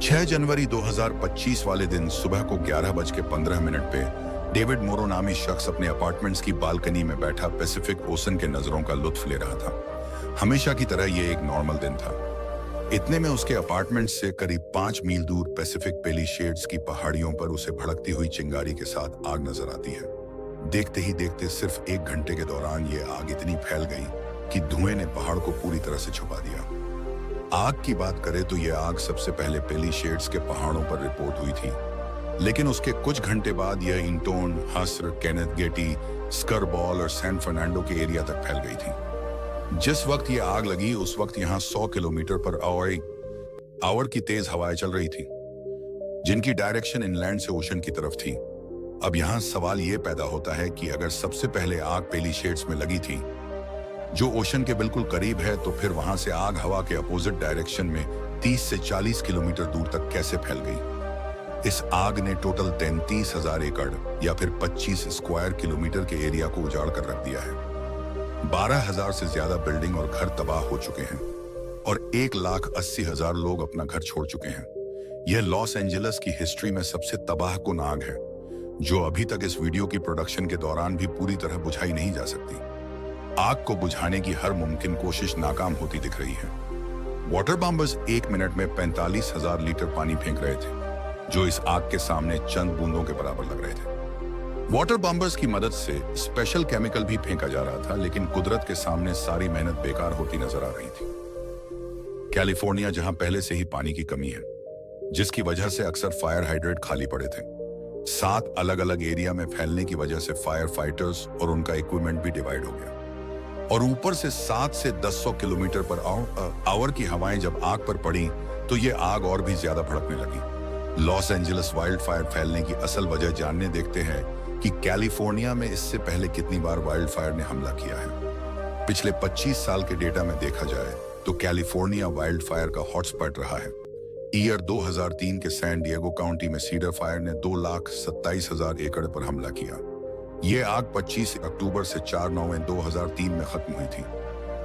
6 जनवरी 2025 वाले दिन सुबह को 11:15 पे डेविड मोरो नामी शख्स अपने अपार्टमेंट्स की बालकनी में बैठा पैसिफिक ओशन के नजरों का लुत्फ ले रहा था। हमेशा की तरह ये एक नॉर्मल दिन था। इतने में उसके अपार्टमेंट से करीब 5 मील दूर पैसिफिक पेलिशेड्स की पहाड़ियों पर उसे भड़कती हुई चिंगारी के साथ आग नजर आती है। देखते ही देखते सिर्फ 1 घंटे के दौरान ये आग इतनी फैल गई कि धुएं ने पहाड़ को पूरी तरह से छुपा दिया। आग की बात करें तो यह आग सबसे पहले पेलिशेड्स के पहाड़ों पर रिपोर्ट हुई थी, लेकिन उसके कुछ घंटे बाद यह इंटोन, हस्र, केनेथ गेटी, स्करबॉल और सैन फर्नांडो के एरिया तक फैल गई थी। जिस वक्त यह आग लगी उस वक्त यहाँ 100 किलोमीटर पर आवर की तेज हवाएं चल रही थी, जिनकी डायरेक्शन इनलैंड से ओशन की तरफ थी। अब यहाँ सवाल यह पैदा होता है कि अगर सबसे पहले आग पेलिशेड्स में लगी थी, जो ओशन के बिल्कुल करीब है, तो फिर वहां से आग हवा के अपोजिट डायरेक्शन में 30 से 40 किलोमीटर दूर तक कैसे फैल गई। इस आग ने टोटल 33,000 एकड़ या फिर 25 स्क्वायर किलोमीटर के एरिया को उजाड़ कर रख दिया है। 12,000 से ज्यादा बिल्डिंग और घर तबाह हो चुके हैं और 1,80,000 लोग अपना घर छोड़ चुके हैं। यह लॉस एंजलिस की हिस्ट्री में सबसे तबाहकुन आग है, जो अभी तक इस वीडियो की प्रोडक्शन के दौरान भी पूरी तरह बुझाई नहीं जा सकती। आग को बुझाने की हर मुमकिन कोशिश नाकाम होती दिख रही है। वाटर बॉम्बर्स 1 मिनट में 45,000 लीटर पानी फेंक रहे थे, जो इस आग के सामने चंद बूंदों के बराबर लग रहे थे। वाटर बॉम्बर्स की मदद से स्पेशल केमिकल भी फेंका जा रहा था, लेकिन कुदरत के सामने सारी मेहनत बेकार होती नजर आ रही थी। कैलिफोर्निया, जहां पहले से ही पानी की कमी है, जिसकी वजह से अक्सर फायर हाइड्रेट खाली पड़े थे, 7 अलग अलग एरिया में फैलने की वजह से फायर फाइटर्स और उनका इक्विपमेंट भी डिवाइड हो गया। और ऊपर से 7 से 10 किलोमीटर पर आवर की हवाएं जब आग पर पड़ी तो ये आग और भी ज्यादा भड़कने लगी। लॉस एंजलिस वाइल्ड फायर फैलने की असल वजह जानने देखते हैं कि कैलिफोर्निया में इससे पहले कितनी बार वाइल्ड फायर ने हमला किया है। पिछले 25 साल के डेटा में देखा जाए तो कैलिफोर्निया वाइल्ड फायर का हॉटस्पॉट रहा है। ईयर 2003 के सैन डिएगो काउंटी में सीडर फायर ने 2,27,000 एकड़ पर हमला किया। ये आग 25 अक्टूबर से 4/9/2003 में खत्म हुई थी।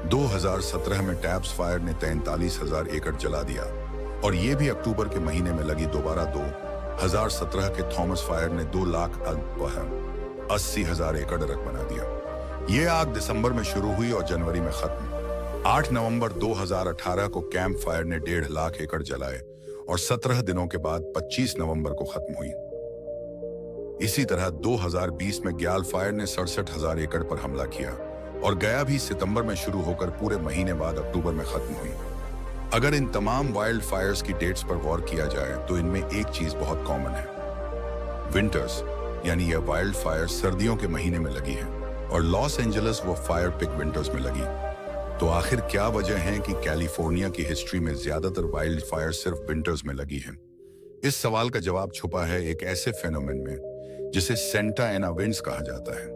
2017 में टैप्स फायर ने 43,000 एकड़ जला दिया और ये भी अक्टूबर के महीने में लगी। दोबारा 2017 के थॉमस फायर ने 2,80,000 एकड़ रक बना दिया। ये आग दिसंबर में शुरू हुई और जनवरी में खत्म। 8 नवंबर 2018 को कैंप फायर ने 1.5 लाख एकड़ जलाए और 17 दिनों के बाद 25 नवंबर को खत्म हुई। इसी तरह 2020 में ग्याल फायर ने 67,000 एकड़ पर हमला किया और गया भी सितंबर में शुरू होकर पूरे महीने बाद अक्टूबर में खत्म हुई। अगर इन तमाम वाइल्ड फायर्स की डेट्स पर गौर किया जाए तो इनमें एक चीज बहुत कॉमन है। विंटर्स, यानी यह वाइल्ड फायर सर्दियों के महीने में लगी है और लॉस एंजलिस वो फायर पिक विंटर्स में लगी। तो आखिर क्या वजह है कि कैलिफोर्निया की हिस्ट्री में ज्यादातर वाइल्ड फायर सिर्फ विंटर्स में लगी है? इस सवाल का जवाब छुपा है एक ऐसे फेनोमेन में जिसे सेंटा एना विंड्स कहा जाता है।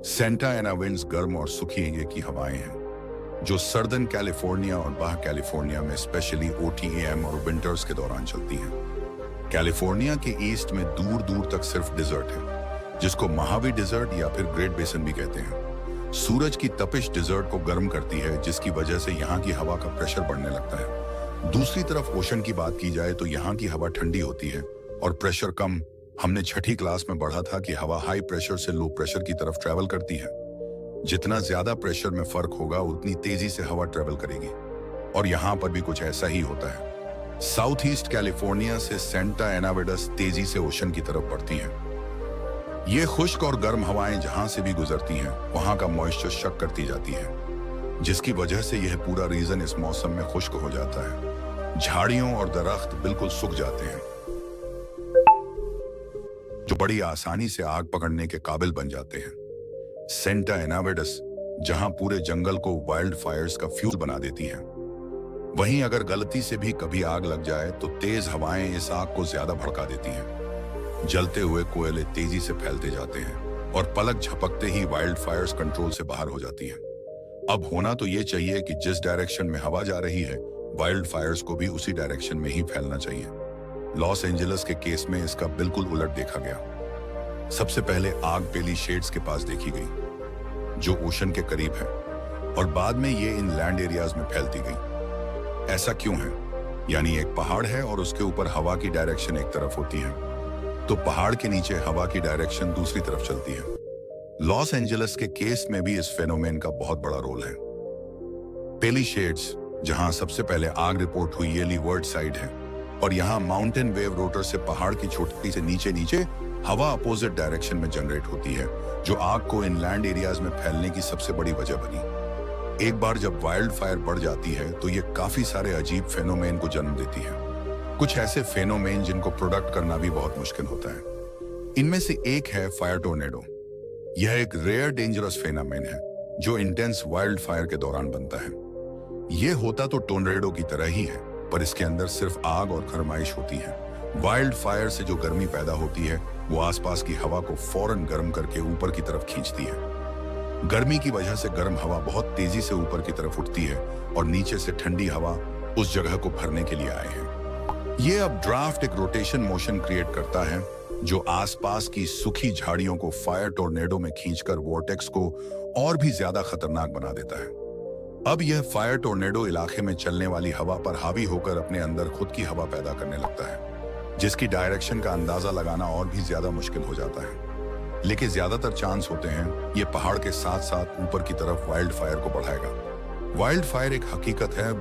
सेंटा एना विंड्स गर्म और सूखी की हवाएं हैं जो सर्दर्न कैलिफोर्निया और बाह कैलिफोर्निया में स्पेशली OTAM और विंटर्स के दौरान चलती हैं। कैलिफोर्निया के ईस्ट में दूर दूर तक सिर्फ डिजर्ट है, जिसको महावी डिजर्ट या फिर ग्रेट बेसन भी कहते हैं। सूरज की तपिश डिजर्ट को गर्म करती है, जिसकी वजह से यहाँ की हवा का प्रेशर बढ़ने लगता है। दूसरी तरफ ओशन की बात की जाए तो यहाँ की हवा ठंडी होती है और प्रेशर कम। हमने 6ठी क्लास में पढ़ा था कि हवा हाई प्रेशर से लो प्रेशर की तरफ ट्रेवल करती है। जितना ज्यादा प्रेशर में फर्क होगा उतनी तेजी से हवा ट्रेवल करेगी और यहाँ पर भी कुछ ऐसा ही होता है। साउथ ईस्ट कैलिफोर्निया से सेंटा एना विंड्स तेजी से ओशन की तरफ बढ़ती हैं। ये खुश्क और गर्म हवाएं जहां से भी गुजरती हैं वहां का मॉइस्चर शक करती जाती है, जिसकी वजह से यह पूरा रीजन इस मौसम में खुश्क हो जाता है। झाड़ियों और दरख्त बिल्कुल सूख जाते हैं, जो बड़ी आसानी से आग पकड़ने के काबिल बन जाते हैं। सेंटा एना विंड्स जहां पूरे जंगल को वाइल्ड फायर्स का फ्यूल बना देती हैं, वहीं अगर गलती से भी कभी आग लग जाए तो तेज हवाएं इस आग को ज्यादा भड़का देती हैं। जलते हुए कोयले तेजी से फैलते जाते हैं और पलक झपकते ही वाइल्ड फायर्स कंट्रोल से बाहर हो जाती हैं। अब होना तो ये चाहिए कि जिस डायरेक्शन में हवा जा रही है, वाइल्ड फायर्स को भी उसी डायरेक्शन में ही फैलना चाहिए। लॉस एंजलिस के केस में इसका बिल्कुल उलट देखा गया। सबसे पहले आग पेलिशेड्स के पास देखी गई, जो ओशन के करीब है, और बाद में ये इन लैंड एरियाज में फैलती गई। ऐसा क्यों है? यानी एक पहाड़ है और उसके ऊपर हवा की डायरेक्शन एक तरफ होती है, तो पहाड़ के नीचे हवा की डायरेक्शन दूसरी तरफ चलती है। लॉस एंजलिस के केस में भी इस फेनोमेन का बहुत बड़ा रोल है। पेली शेड्स, जहां सबसे पहले आग रिपोर्ट हुई, ये लीवर्ड साइड है, और यहाँ माउंटेन वेव रोटर से पहाड़ की चोटी से नीचे नीचे हवा अपोजिट डायरेक्शन में जनरेट होती है, जो आग को इनलैंड एरियाज में फैलने की सबसे बड़ी वजह बनी। एक बार जब वाइल्ड फायर बढ़ जाती है तो ये काफी सारे अजीब फेनोमेन को जन्म देती है। कुछ ऐसे फेनोमेन जिनको प्रोडक्ट करना भी बहुत मुश्किल होता है। इनमें से एक है फायर टोर्नेडो। यह एक रेयर डेंजरस फेनोमेन है जो इंटेंस वाइल्ड फायर के दौरान बनता है। यह होता तो टोर्नेडो की तरह ही है, पर इसके अंदर सिर्फ आग और गरमाइश होती है। वाइल्ड फायर से जो गर्मी पैदा होती है वो आसपास की हवा को फौरन गर्म करके ऊपर की तरफ खींचती है। गर्मी की वजह से गर्म हवा बहुत तेजी से ऊपर की तरफ उठती है और नीचे से ठंडी हवा उस जगह को भरने के लिए आए हैं। ये अब ड्राफ्ट एक रोटेशन मोशन क्रिएट करता है जो आसपास की सूखी झाड़ियों को फायर टोर्नेडो में खींचकर वॉर्टेक्स को और भी ज्यादा खतरनाक बना देता है। अब यह फायर टोर्नेडो इलाके में चलने वाली हवा पर हावी होकर अपने अंदर खुद की हवा पैदा करने लगता है, जिसकी डायरेक्शन का अंदाजा लगाना और भी ज्यादा मुश्किल हो जाता है। लेकिन ज्यादातर चांस होते हैं ये पहाड़ के साथ साथ ऊपर की तरफ वाइल्ड फायर को बढ़ाएगा। वाइल्ड फायर एक हकीकत है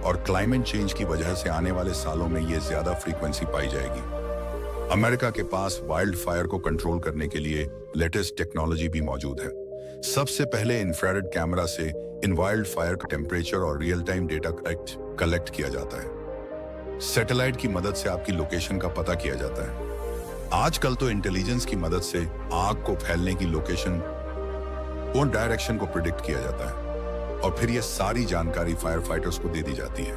और क्लाइमेट चेंज की वजह से आने वाले सालों में ये ज्यादा फ्रीक्वेंसी पाई जाएगी। अमेरिका के पास वाइल्ड फायर को कंट्रोल करने के लिए लेटेस्ट टेक्नोलॉजी भी मौजूद है। सबसे पहले इंफ्रारेड कैमरा से इन वाइल्ड फायर का टेम्परेचर और रियल टाइम डेटा कलेक्ट किया जाता है। सैटेलाइट की मदद से आपकी लोकेशन का पता किया जाता है। आजकल तो इंटेलिजेंस की मदद से आग को फैलने की लोकेशन और डायरेक्शन को प्रिडिक्ट किया जाता है और फिर यह सारी जानकारी फायर फाइटर्स को दे दी जाती है।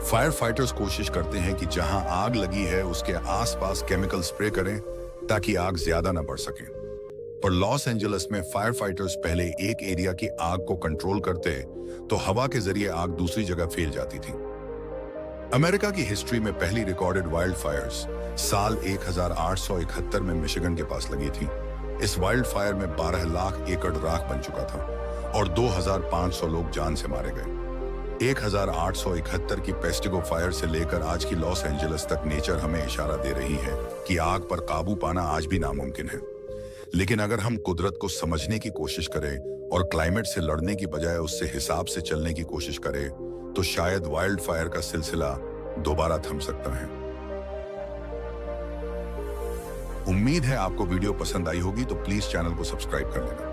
फायर फाइटर्स कोशिश करते हैं कि जहां आग लगी है उसके आसपास केमिकल स्प्रे करें ताकि आग ज्यादा न बढ़ सके। पर लॉस एंजलिस में फायर फाइटर्स पहले एक एरिया की आग को कंट्रोल करते तो हवा के जरिए आग दूसरी जगह फैल जाती थी। अमेरिका की हिस्ट्री में पहली रिकॉर्डेड वाइल्ड फायर्स साल 1871 में मिशिगन के पास लगी थी। इस वाइल्ड फायर में 12 लाख एकड़ राख बन चुका था और 2500 लोग जान से मारे गए। 1871 की पेस्टिगो फायर से लेकर आज की लॉस एंजलिस तक नेचर हमें इशारा दे रही है कि आग पर काबू पाना आज भी नामुमकिन है। लेकिन अगर हम कुदरत को समझने की कोशिश करें और क्लाइमेट से लड़ने की बजाय उससे हिसाब से चलने की कोशिश करें तो शायद वाइल्ड फायर का सिलसिला दोबारा थम सकता है। उम्मीद है आपको वीडियो पसंद आई होगी, तो प्लीज चैनल को सब्सक्राइब कर लेना।